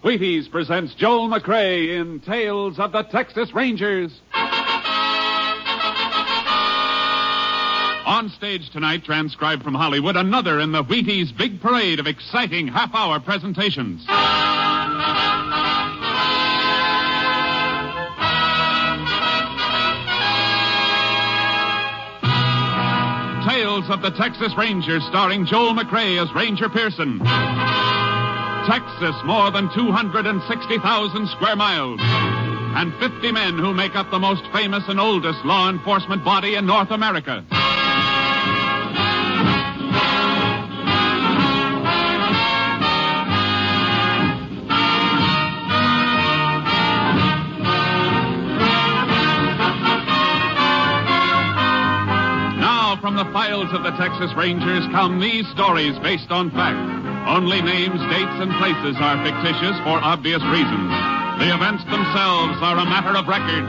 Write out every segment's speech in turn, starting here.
Wheaties presents Joel McCrea in Tales of the Texas Rangers. On stage tonight, transcribed from Hollywood, another in the Wheaties big parade of exciting half-hour presentations. Tales of the Texas Rangers, starring Joel McCrea as Ranger Pearson. Texas, more than 260,000 square miles. And 50 men who make up the most famous and oldest law enforcement body in North America. Now, from the files of the Texas Rangers come these stories based on fact. Only names, dates, and places are fictitious for obvious reasons. The events themselves are a matter of record.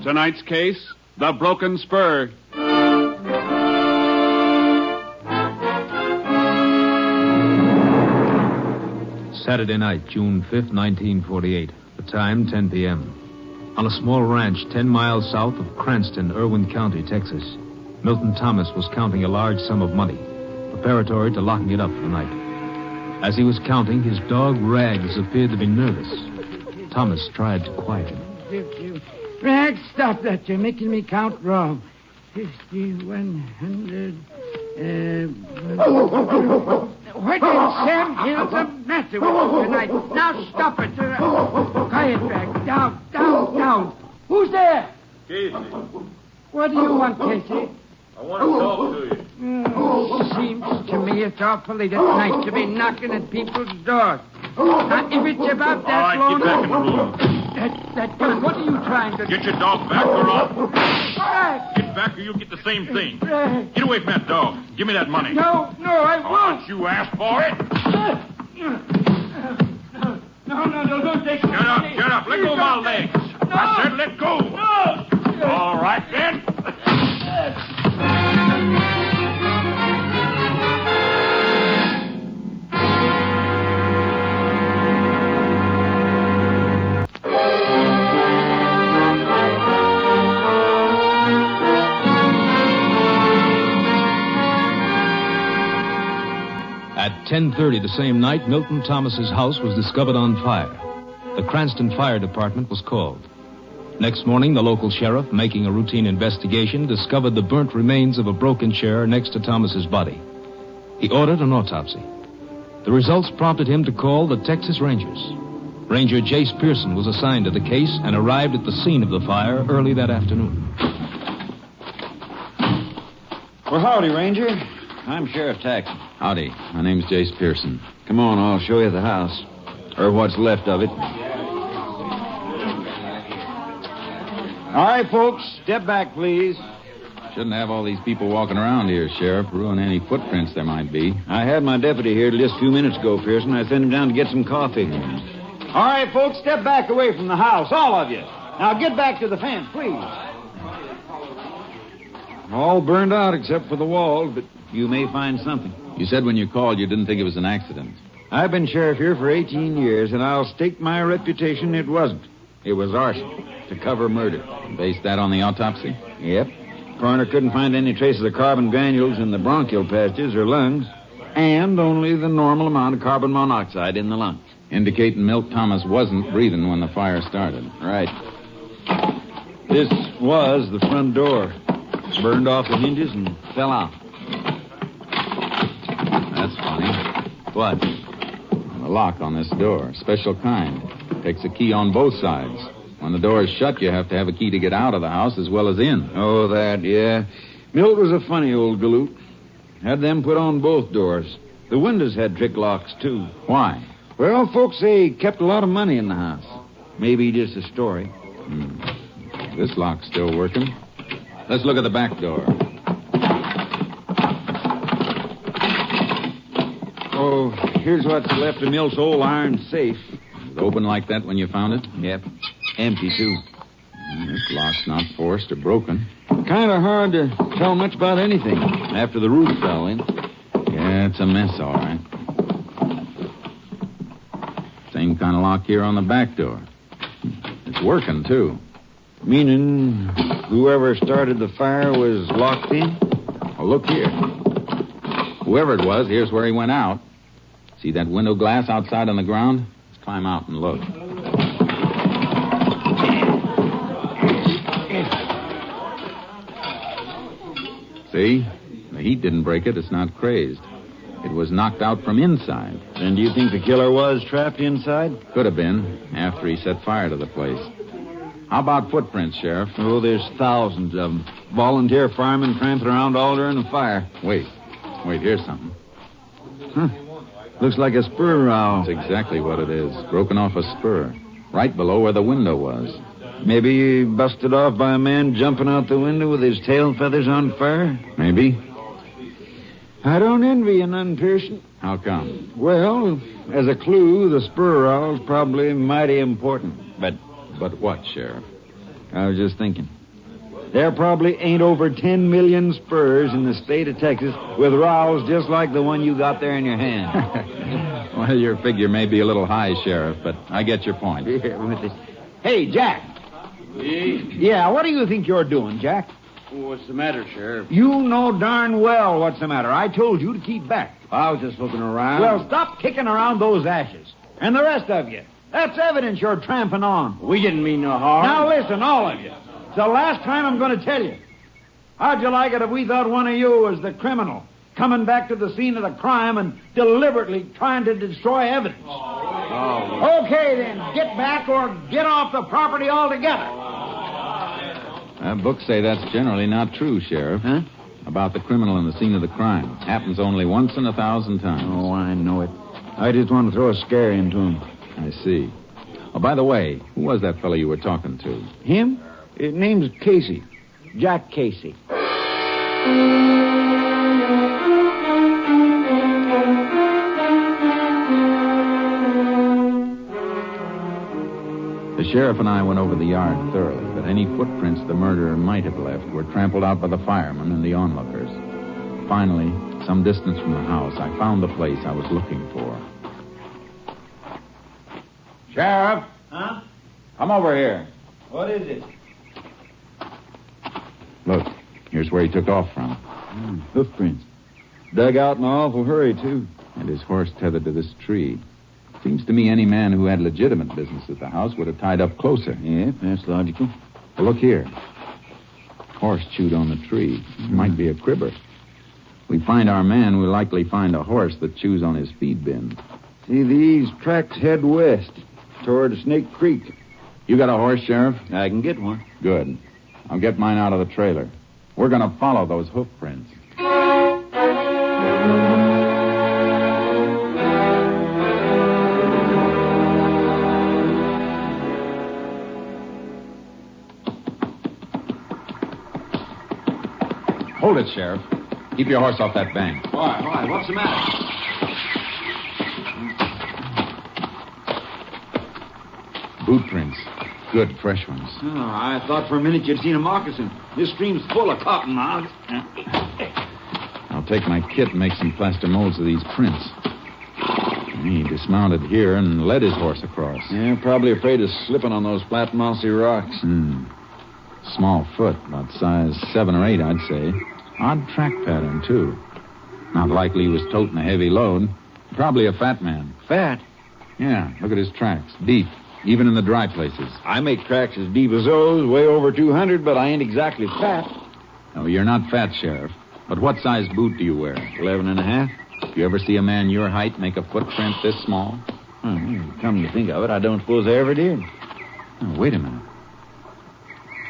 Tonight's case, the broken spur. Saturday night, June 5th, 1948. The time, 10 p.m. On a small ranch 10 miles south of Cranston, Irwin County, Texas, Milton Thomas was counting a large sum of money, preparatory to locking it up for the night. As he was counting, his dog Rags appeared to be nervous. Thomas tried to quiet him. Rags, stop that. You're making me count wrong. 50, 100... What in Sam Hill's the matter with you tonight? Now stop it. Quiet, Rags. Down. Who's there? Casey. What do you want, Casey? I want to talk to you. Seems to me it's awful late at night to be knocking at people's doors. Now, if it's about that All right, long... get back in the room. That gun, what are you trying to do? Get your dog back or I'll... Rags! Get back or you'll get the same thing. Rags! Get away from that dog. Give me that money. No, I won't. Don't you ask for it? No, don't take it. Get up. Let go of my legs. No. I said let go. No. All right, then. At 10:30 the same night, Milton Thomas's house was discovered on fire. The Cranston Fire Department was called. Next morning, the local sheriff, making a routine investigation, discovered the burnt remains of a broken chair next to Thomas's body. He ordered an autopsy. The results prompted him to call the Texas Rangers. Ranger Jace Pearson was assigned to the case and arrived at the scene of the fire early that afternoon. Well, howdy, Ranger. I'm Sheriff Taxon. Howdy. My name's Jace Pearson. Come on, I'll show you the house. Or what's left of it. All right, folks, step back, please. Shouldn't have all these people walking around here, Sheriff. Ruin any footprints there might be. I had my deputy here just a few minutes ago, Pearson. I sent him down to get some coffee. All right, folks, step back away from the house, all of you. Now get back to the fence, please. All burned out except for the walls, but you may find something. You said when you called you didn't think it was an accident. I've been sheriff here for 18 years, and I'll stake my reputation it wasn't. It was arson to cover murder. Based that on the autopsy? Yep. Coroner couldn't find any traces of carbon granules in the bronchial passages or lungs, and only the normal amount of carbon monoxide in the lungs. Indicating Milt Thomas wasn't breathing when the fire started. Right. This was the front door. Burned off the hinges and fell out. That's funny. What? The lock on this door. Special kind. Takes a key on both sides. When the door is shut, you have to have a key to get out of the house as well as in. Oh, that, yeah. Milt was a funny old galoot. Had them put on both doors. The windows had trick locks, too. Why? Well, folks say he kept a lot of money in the house. Maybe just a story. This lock's still working. Let's look at the back door. Oh, here's what's left of Milt's old iron safe. Was it open like that when you found it? Yep. Empty, too. This lock's not forced or broken. kind of hard to tell much about anything after the roof fell in. Yeah, it's a mess, all right. Same kind of lock here on the back door. It's working, too. Meaning whoever started the fire was locked in? Well, look here. Whoever it was, here's where he went out. See that window glass outside on the ground? Let's climb out and look. See? The heat didn't break it. It's not crazed. It was knocked out from inside. Then do you think the killer was trapped inside? Could have been, after he set fire to the place. How about footprints, Sheriff? Oh, there's thousands of them. Volunteer firemen tramping around all during the fire. Wait, here's something. Huh. Looks like a spur rowel. That's exactly what it is. Broken off a spur. Right below where the window was. Maybe busted off by a man jumping out the window with his tail feathers on fire? Maybe. I don't envy you none, Pearson. How come? Well, as a clue, the spur rowel's probably mighty important. But what, Sheriff? I was just thinking. There probably ain't over 10 million spurs in the state of Texas with rowels just like the one you got there in your hand. Well, your figure may be a little high, Sheriff, but I get your point. Hey, Jack. Yeah, what do you think you're doing, Jack? What's the matter, Sheriff? You know darn well what's the matter. I told you to keep back. I was just looking around. Well, stop kicking around those ashes. And the rest of you. That's evidence you're tramping on. We didn't mean no harm. Now listen, all of you. It's the last time I'm going to tell you. How'd you like it if we thought one of you was the criminal, coming back to the scene of the crime and deliberately trying to destroy evidence? Oh. Okay, then. Get back or get off the property altogether. Books say that's generally not true, Sheriff. Huh? About the criminal in the scene of the crime. Happens only once in 1,000 times. Oh, I know it. I just want to throw a scare into him. I see. Oh, by the way, who was that fellow you were talking to? Him? His name's Casey. Jack Casey. The sheriff and I went over the yard thoroughly, but any footprints the murderer might have left were trampled out by the firemen and the onlookers. Finally, some distance from the house, I found the place I was looking for. Sheriff? Huh? Come over here. What is it? Look, here's where he took off from. Hoofprints. Dug out in an awful hurry, too. And his horse tethered to this tree. Seems to me any man who had legitimate business at the house would have tied up closer. Yeah, that's logical. Well, look here. Horse chewed on the tree. Might be a cribber. We find our man, we'll likely find a horse that chews on his feed bin. See, these tracks head west toward Snake Creek. You got a horse, Sheriff? I can get one. Good. I'll get mine out of the trailer. We're going to follow those hoof prints. Hold it, Sheriff. Keep your horse off that bank. Why? What's the matter? Boot prints. Good, fresh ones. Oh, I thought for a minute you'd seen a moccasin. This stream's full of cottonmouths. I'll take my kit and make some plaster molds of these prints. He dismounted here and led his horse across. Yeah, probably afraid of slipping on those flat, mossy rocks. Small foot, about size 7 or 8, I'd say. Odd track pattern, too. Not likely he was toting a heavy load. Probably a fat man. Fat? Yeah, look at his tracks. Deep, even in the dry places. I make tracks as deep as those, way over 200, but I ain't exactly fat. No, you're not fat, Sheriff. But what size boot do you wear? 11 and a half. You ever see a man your height make a footprint this small? Come to think of it, I don't suppose I ever did. Oh, wait a minute.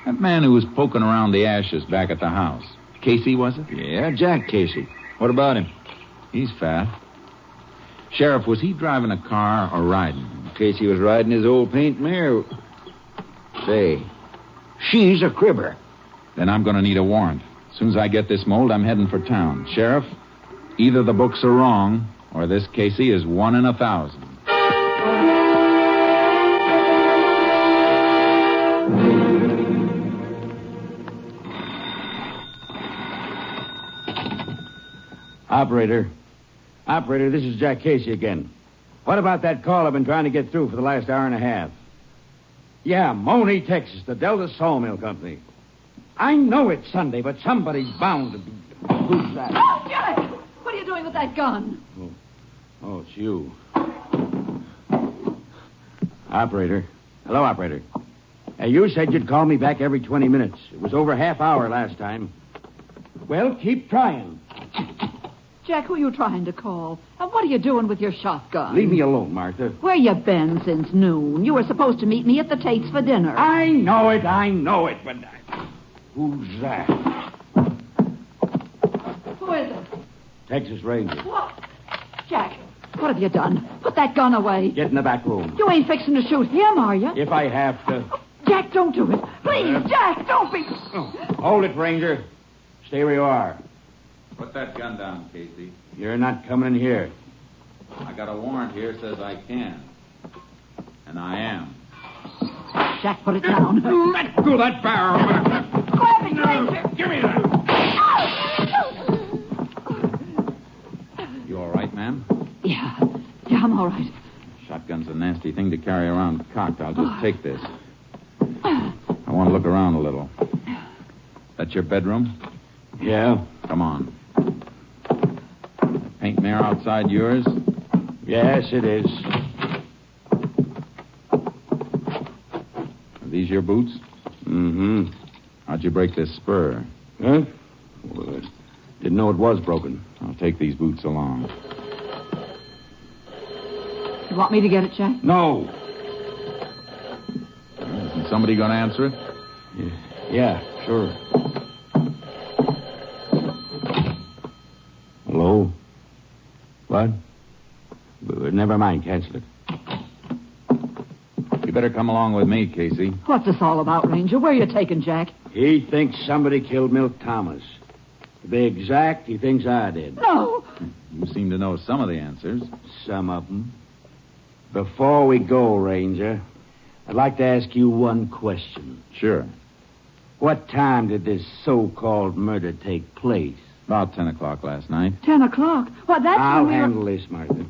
That man who was poking around the ashes back at the house. Casey, was it? Yeah, Jack Casey. What about him? He's fat. Sheriff, was he driving a car or riding? Casey was riding his old paint mare. Say, she's a cribber. Then I'm going to need a warrant. As soon as I get this mold, I'm heading for town. Sheriff, either the books are wrong, or this Casey is 1 in 1,000. Operator, this is Jack Casey again. What about that call I've been trying to get through for the last hour and a half? Yeah, Money, Texas, the Delta Sawmill Company. I know it's Sunday, but somebody's bound to be... Who's that? Oh, Jack! What are you doing with that gun? Oh, it's you. Operator. Hello, operator. You said you'd call me back every 20 minutes. It was over half hour last time. Well, keep trying. Jack, who are you trying to call? And what are you doing with your shotgun? Leave me alone, Martha. Where you been since noon? You were supposed to meet me at the Tate's for dinner. I know it, but... Who's that? Who is it? Texas Ranger. What? Jack, what have you done? Put that gun away. Get in the back room. You ain't fixing to shoot him, are you? If I have to. Jack, don't do it. Please, Jack, don't be... Hold it, Ranger. Stay where you are. Put that gun down, Casey. You're not coming in here. I got a warrant here says I can. And I am. Jack, put it down. Let go of that barrel. Grab it, Ranger. Give me that. You all right, ma'am? Yeah, I'm all right. Shotgun's a nasty thing to carry around cocked. I'll just take this. I want to look around a little. That's your bedroom? Yeah? Come on. Paint mirror outside yours? Yes, it is. Are these your boots? Mm-hmm. How'd you break this spur? Huh? Well, didn't know it was broken. I'll take these boots along. You want me to get it, Jack? No. Isn't somebody going to answer it? Yeah, sure. Hello? What? Never mind, cancel it. You better come along with me, Casey. What's this all about, Ranger? Where are you taking Jack? He thinks somebody killed Milt Thomas. To be exact, he thinks I did. No. You seem to know some of the answers. Some of them. Before we go, Ranger, I'd like to ask you one question. Sure. What time did this so-called murder take place? About 10 o'clock last night. 10 o'clock? Well, that's I'll when we were... handle this, Martha.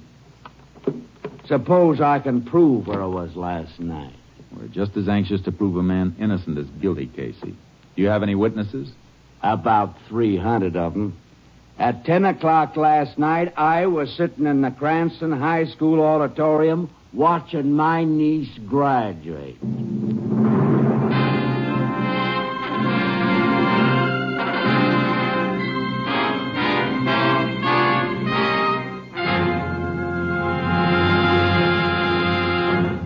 Suppose I can prove where I was last night. We're just as anxious to prove a man innocent as guilty, Casey. Do you have any witnesses? About 300 of them. At 10 o'clock last night, I was sitting in the Cranston High School auditorium watching my niece graduate.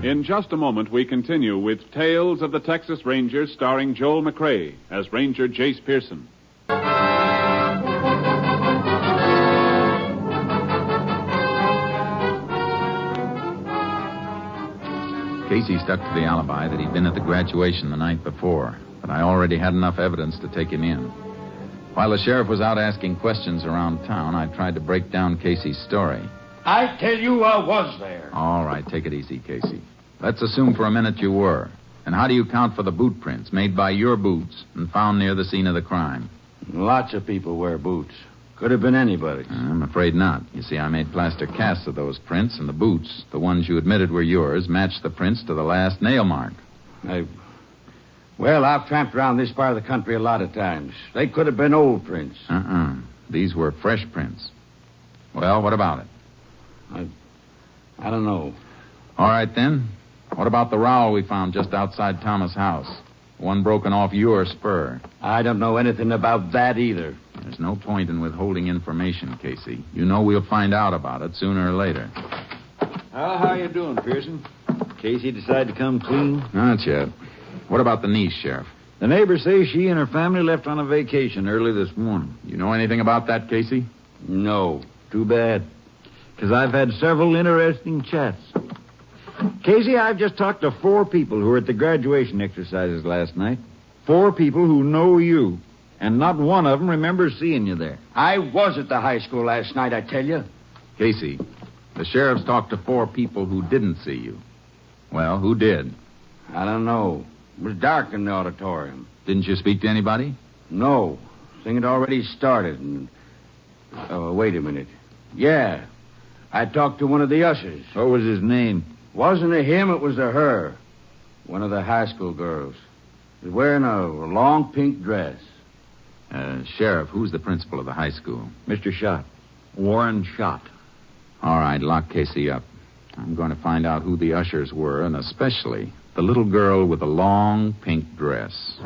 In just a moment, we continue with Tales of the Texas Rangers starring Joel McCrea as Ranger Jace Pearson. Casey stuck to the alibi that he'd been at the graduation the night before, but I already had enough evidence to take him in. While the sheriff was out asking questions around town, I tried to break down Casey's story. I tell you I was there. All right, take it easy, Casey. Let's assume for a minute you were. And how do you count for the boot prints made by your boots and found near the scene of the crime? Lots of people wear boots. Could have been anybody. I'm afraid not. You see, I made plaster casts of those prints, and the boots, the ones you admitted were yours, matched the prints to the last nail mark. Well, I've tramped around this part of the country a lot of times. They could have been old prints. These were fresh prints. Well, what about it? I don't know. All right, then. What about the rowel we found just outside Thomas' house? The one broken off your spur. I don't know anything about that either. There's no point in withholding information, Casey. You know we'll find out about it sooner or later. How you doing, Pearson? Casey decided to come clean? Not yet. What about the niece, Sheriff? The neighbors say she and her family left on a vacation early this morning. You know anything about that, Casey? No. Too bad. Because I've had several interesting chats. Casey, I've just talked to 4 people who were at the graduation exercises last night. 4 people who know you. And not one of them remembers seeing you there. I was at the high school last night, I tell you. Casey, the sheriff's talked to 4 people who didn't see you. Well, who did? I don't know. It was dark in the auditorium. Didn't you speak to anybody? No. Thing had already started. And... Oh, wait a minute. Yeah. I talked to one of the ushers. What was his name? Wasn't a him, it was a her. One of the high school girls. She was wearing a long pink dress. Sheriff, who's the principal of the high school? Mr. Schott. Warren Schott. All right, lock Casey up. I'm going to find out who the ushers were, and especially the little girl with the long pink dress.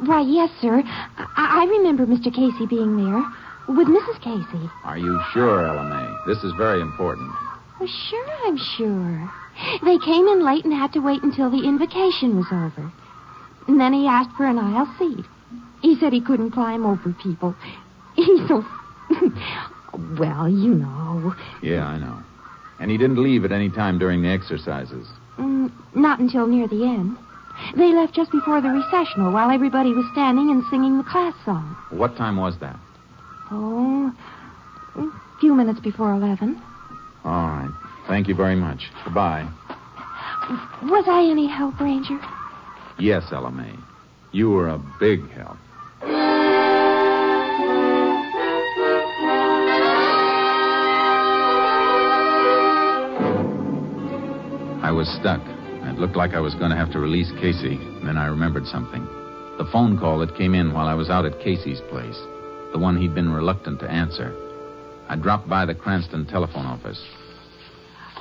Why, yes, sir. I remember Mr. Casey being there with Mrs. Casey. Are you sure, LMA? This is very important. Well, sure, I'm sure. They came in late and had to wait until the invocation was over. And then he asked for an aisle seat. He said he couldn't climb over people. He's so... well, you know. Yeah, I know. And he didn't leave at any time during the exercises. Not until near the end. They left just before the recessional while everybody was standing and singing the class song. What time was that? Oh, a few minutes before 11. All right. Thank you very much. Goodbye. Was I any help, Ranger? Yes, LMA. You were a big help. I was stuck. It looked like I was going to have to release Casey. Then I remembered something. The phone call that came in while I was out at Casey's place. The one he'd been reluctant to answer. I dropped by the Cranston telephone office.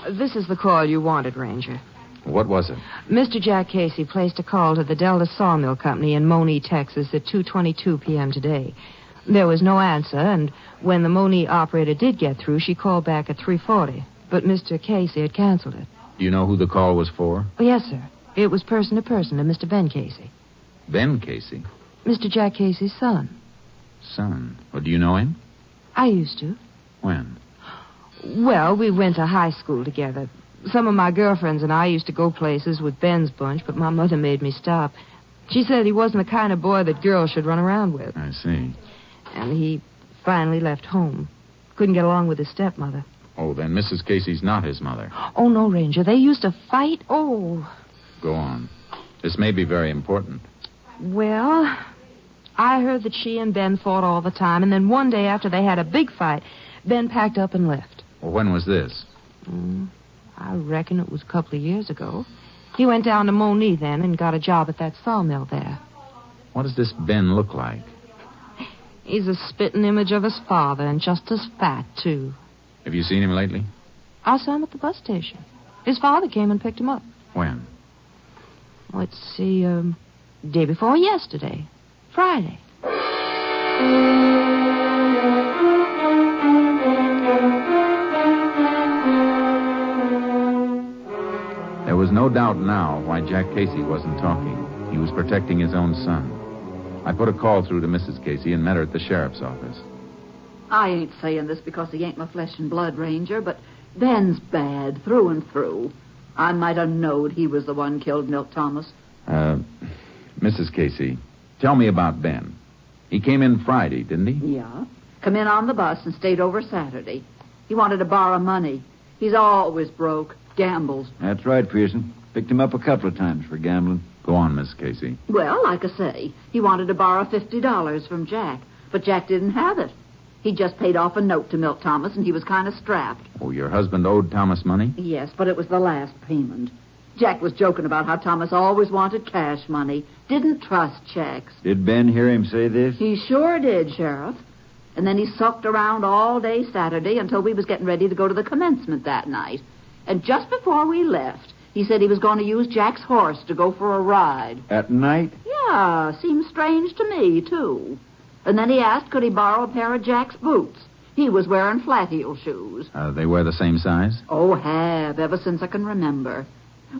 This is the call you wanted, Ranger. What was it? Mr. Jack Casey placed a call to the Delta Sawmill Company in Monee, Texas at 2:22 p.m. today. There was no answer, and when the Monee operator did get through, she called back at 3:40. But Mr. Casey had canceled it. Do you know who the call was for? Oh, yes, sir. It was person to person to Mr. Ben Casey. Ben Casey? Mr. Jack Casey's son. Son? Well, do you know him? I used to. When? Well, we went to high school together. Some of my girlfriends and I used to go places with Ben's bunch, but my mother made me stop. She said he wasn't the kind of boy that girls should run around with. I see. And he finally left home. Couldn't get along with his stepmother. Oh, then Mrs. Casey's not his mother. Oh, no, Ranger. They used to fight. Oh. Go on. This may be very important. Well, I heard that she and Ben fought all the time, and then one day after they had a big fight, Ben packed up and left. Well, when was this? I reckon it was a couple of years ago. He went down to Monee then and got a job at that sawmill there. What does this Ben look like? He's a spitting image of his father, and just as fat, too. Have you seen him lately? I saw him at the bus station. His father came and picked him up. When? Let's see, day before yesterday. Friday. There was no doubt now why Jack Casey wasn't talking. He was protecting his own son. I put a call through to Mrs. Casey and met her at the sheriff's office. I ain't saying this because he ain't my flesh and blood, Ranger, but Ben's bad through and through. I might have knowed he was the one killed Milt Thomas. Mrs. Casey, tell me about Ben. He came in Friday, didn't he? Yeah. Come in on the bus and stayed over Saturday. He wanted to borrow money. He's always broke. Gambles. That's right, Pearson. Picked him up a couple of times for gambling. Go on, Miss Casey. Well, like I say, he wanted to borrow $50 from Jack, but Jack didn't have it. He just paid off a note to Milt Thomas, and he was kind of strapped. Oh, your husband owed Thomas money? Yes, but it was the last payment. Jack was joking about how Thomas always wanted cash money, didn't trust checks. Did Ben hear him say this? He sure did, Sheriff. And then he sulked around all day Saturday until we was getting ready to go to the commencement that night. And just before we left, he said he was going to use Jack's horse to go for a ride. At night? Yeah, seems strange to me, too. And then he asked could he borrow a pair of Jack's boots. He was wearing flat-heel shoes. They wear the same size? Oh, have, ever since I can remember.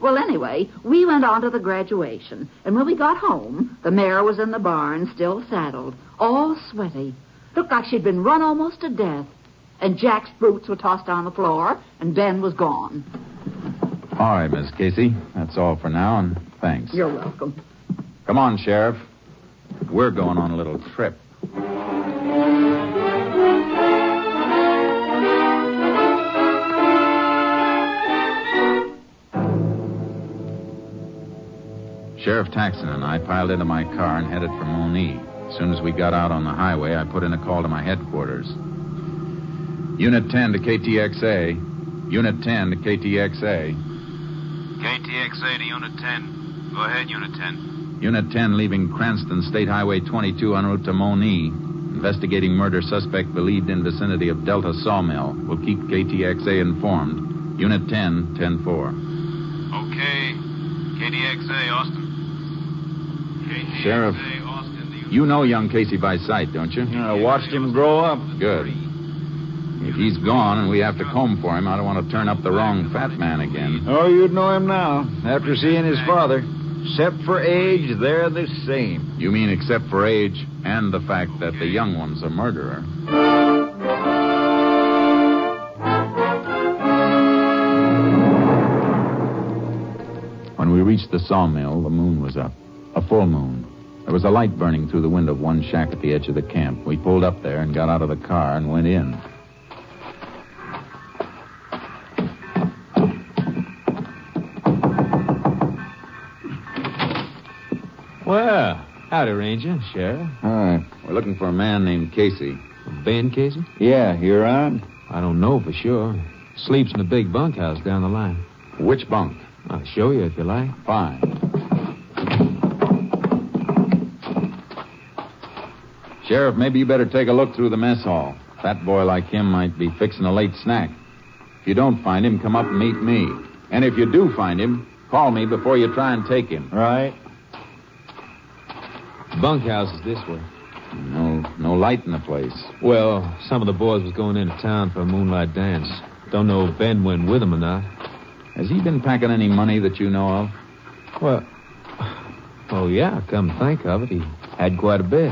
Well, anyway, we went on to the graduation. And when we got home, the mare was in the barn, still saddled, all sweaty. Looked like she'd been run almost to death. And Jack's boots were tossed on the floor, and Ben was gone. All right, Miss Casey. That's all for now, and thanks. You're welcome. Come on, Sheriff. We're going on a little trip. Sheriff Taxon and I piled into my car and headed for Monee. As soon as we got out on the highway, I put in a call to my headquarters. Unit 10 to KTXA. Unit 10 to KTXA. KTXA to Unit 10. Go ahead, Unit 10. Unit 10 leaving Cranston State Highway 22 en route to Monee. Investigating murder suspect believed in vicinity of Delta Sawmill. Will keep KTXA informed. Unit 10, 10-4. Okay. KTXA, Austin. KTXA, Sheriff, Austin. you know young Casey by sight, don't you? I watched him grow up. Good. If he's gone and we have to comb for him, I don't want to turn up the wrong fat man again. Oh, you'd know him now, after seeing his father. Except for age, they're the same. You mean except for age and the fact that the young one's a murderer? When we reached the sawmill, the moon was up. A full moon. There was a light burning through the window of one shack at the edge of the camp. We pulled up there and got out of the car and went in. Well, howdy, Ranger, Sheriff. Hi. We're looking for a man named Casey. Ben Casey? Yeah, you around? I don't know for sure. Sleeps in the big bunkhouse down the line. Which bunk? I'll show you if you like. Fine. Sheriff, maybe you better take a look through the mess hall. A fat boy like him might be fixing a late snack. If you don't find him, come up and meet me. And if you do find him, call me before you try and take him. Right. The bunkhouse is this way. No light in the place. Well, some of the boys was going into town for a moonlight dance. Don't know if Ben went with them or not. Has he been packing any money that you know of? Well, oh, yeah, come to think of it, he had quite a bit.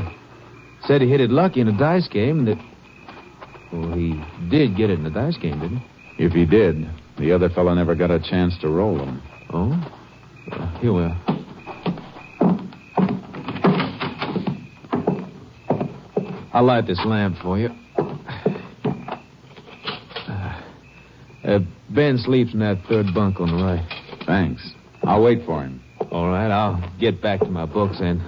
Said he hit it lucky in a dice game that... Well, he did get it in a dice game, didn't he? If he did, the other fellow never got a chance to roll them. Oh? Well, here we are. I'll light this lamp for you. Ben sleeps in that third bunk on the right. Thanks. I'll wait for him. All right, I'll get back to my books and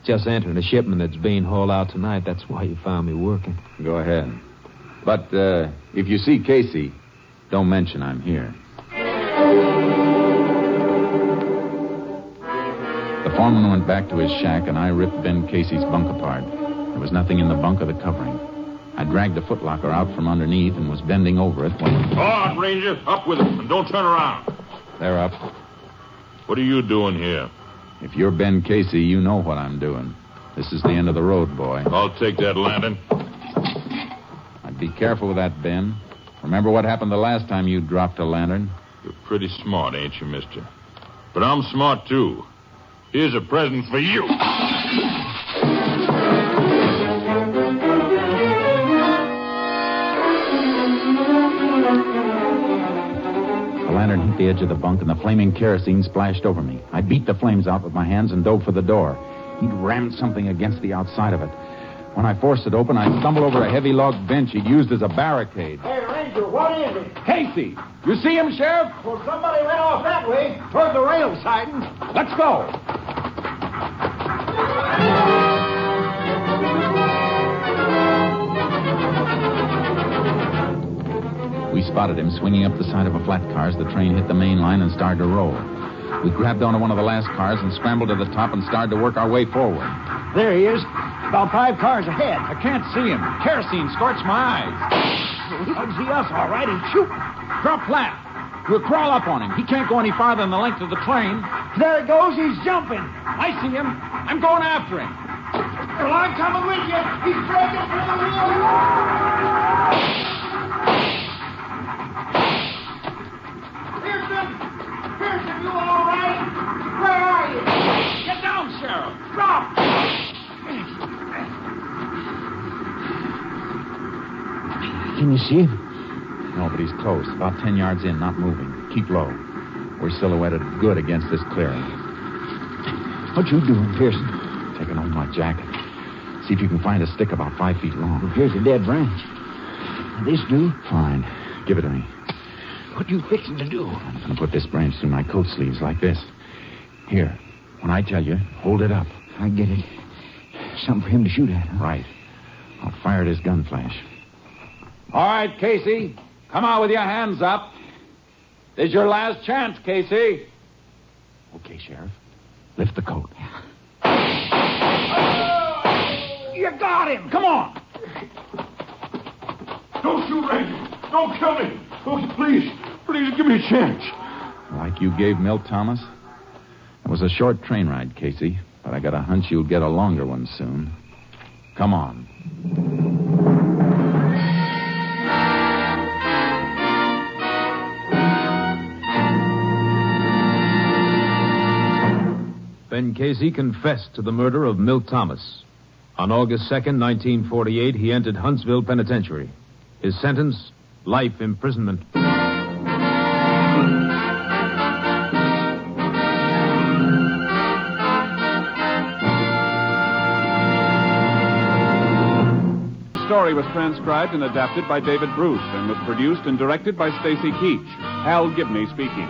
just entering a shipment that's being hauled out tonight. That's why you found me working. Go ahead. But if you see Casey, don't mention I'm here. The foreman went back to his shack, and I ripped Ben Casey's bunk apart. There was nothing in the bunk or the covering. I dragged the footlocker out from underneath and was bending over it when... All right, Ranger. Up with it, and don't turn around. They're up. What are you doing here? If you're Ben Casey, you know what I'm doing. This is the end of the road, boy. I'll take that lantern. I'd be careful with that, Ben. Remember what happened the last time you dropped a lantern? You're pretty smart, ain't you, mister? But I'm smart, too. Here's a present for you. The lantern hit the edge of the bunk, and the flaming kerosene splashed over me. I beat the flames out with my hands and dove for the door. He'd rammed something against the outside of it. When I forced it open, I stumbled over a heavy log bench he'd used as a barricade. Hey, Ranger, what is it? Casey! You see him, Sheriff? Well, somebody went off that way, toward the rail siding. Let's go! We spotted him swinging up the side of a flat car as the train hit the main line and started to roll. We grabbed onto one of the last cars and scrambled to the top and started to work our way forward. There he is. About 5 cars ahead. I can't see him. Kerosene scorched my eyes. He can see us, all right. He's shooting. Drop flat. We'll crawl up on him. He can't go any farther than the length of the train. There he goes. He's jumping. I see him. I'm going after him. Well, I'm coming with you. He's breaking through the wheel. Pearson, you all right? Where are you? Get down, Sheriff. Drop. Can you see him? No, but he's close. About 10 yards in, not moving. Keep low. We're silhouetted good against this clearing. What you doing, Pearson? Taking off my jacket. See if you can find a stick about 5 feet long. Well, here's a dead branch. This do? Fine. Give it to me. What you fixing to do? I'm going to put this branch through my coat sleeves like this. Here. When I tell you, hold it up. I get it. Something for him to shoot at, huh? Right. I'll fire his gun flash. All right, Casey. Come on with your hands up. This is your last chance, Casey. Okay, Sheriff. Lift the coat. You got him. Come on. Don't shoot, Ranger. Don't kill me. Oh, please give me a chance. Like you gave Milt Thomas? It was a short train ride, Casey, but I got a hunch you'll get a longer one soon. Come on. Ben Casey confessed to the murder of Milt Thomas. On August 2nd, 1948, he entered Huntsville Penitentiary. His sentence, life imprisonment. The story was transcribed and adapted by David Bruce and was produced and directed by Stacy Keach. Hal Gibney speaking.